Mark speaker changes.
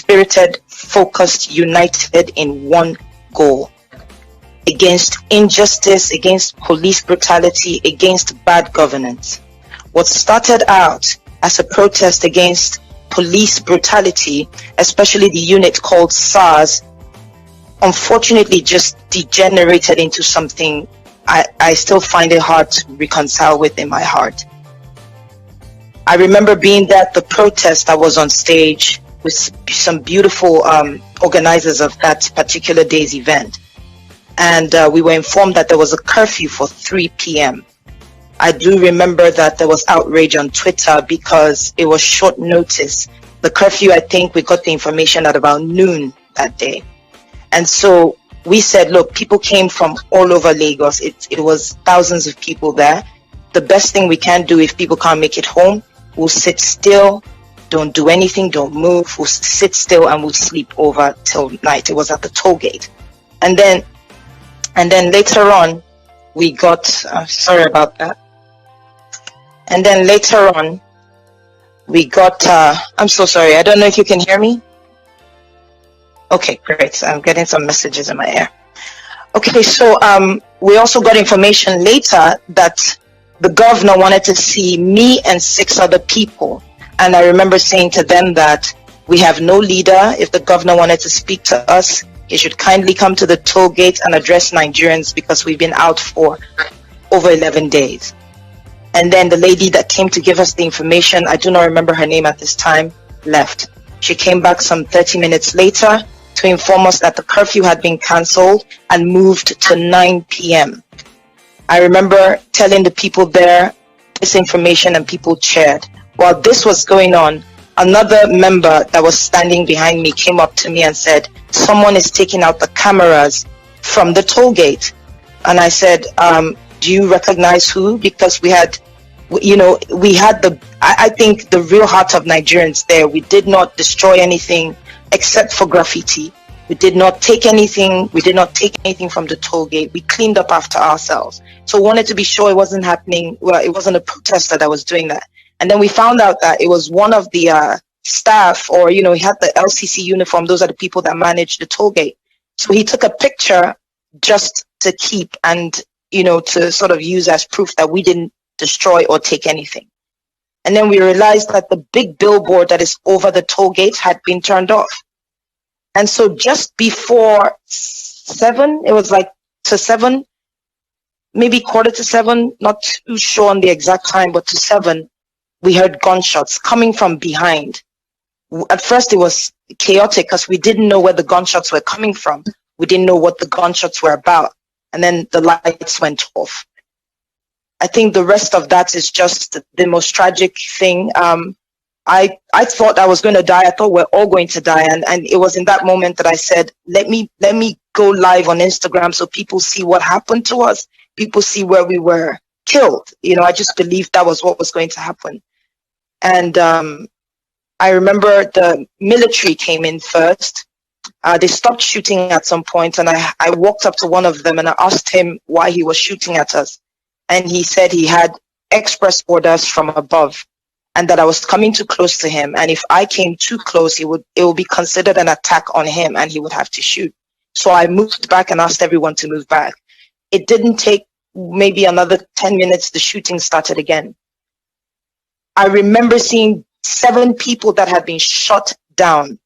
Speaker 1: spirited, focused, united in one goal: against injustice, against police brutality, against bad governance. What started out as a protest against police brutality, especially the unit called SARS, unfortunately just degenerated into something I still find it hard to reconcile with in my heart. I remember being there at the protest. I was on stage with some beautiful organizers of that particular day's event. And we were informed that there was a curfew for 3 p.m. I do remember that there was outrage on Twitter because it was short notice. The curfew, I think we got the information at about noon that day. And so we said, look, people came from all over Lagos. It was thousands of people there. The best thing we can do if people can't make it home, we'll sit still, don't do anything, don't move. We'll sit still and we'll sleep over till night. It was at the toll gate. And then later on, we got, sorry about that. And then later on, we got, I'm so sorry. I don't know if you can hear me. Okay, great. I'm getting some messages in my ear. Okay, so we also got information later that the governor wanted to see me and 6 other people. And I remember saying to them that we have no leader. If the governor wanted to speak to us, he should kindly come to the toll gate and address Nigerians because we've been out for over 11 days. And then the lady that came to give us the information, I do not remember her name at this time, left. She came back some 30 minutes later to inform us that the curfew had been cancelled and moved to 9 p.m. I remember telling the people there this information and people cheered. While this was going on, another member that was standing behind me came up to me and said, someone is taking out the cameras from the toll gate. And I said, do you recognize who? Because we had I think the real heart of Nigerians there. We did not destroy anything except for graffiti. We did not take anything. We did not take anything from the toll gate. We cleaned up after ourselves. So we wanted to be sure it wasn't happening. Well, it wasn't a protester that was doing that. And then we found out that it was one of the staff, or, he had the LCC uniform. Those are the people that manage the toll gate. So he took a picture just to keep and, to sort of use as proof that we didn't destroy or take anything. And then we realized that the big billboard that is over the toll gate had been turned off. And so just before 7, it was like to 7, maybe 7:15, not too sure on the exact time, but to 7, we heard gunshots coming from behind. At first it was chaotic because we didn't know where the gunshots were coming from. We didn't know what the gunshots were about. And then the lights went off. I think the rest of that is just the most tragic thing. I thought I was going to die. I thought we're all going to die. And it was in that moment that I said, let me go live on Instagram so people see what happened to us. People see where we were killed. I just believed that was what was going to happen. And I remember the military came in first. They stopped shooting at some point, and I walked up to one of them and I asked him why he was shooting at us. And he said he had express orders from above and that I was coming too close to him. And if I came too close, it would be considered an attack on him and he would have to shoot. So I moved back and asked everyone to move back. It didn't take maybe another 10 minutes. The shooting started again. I remember seeing 7 people that had been shot down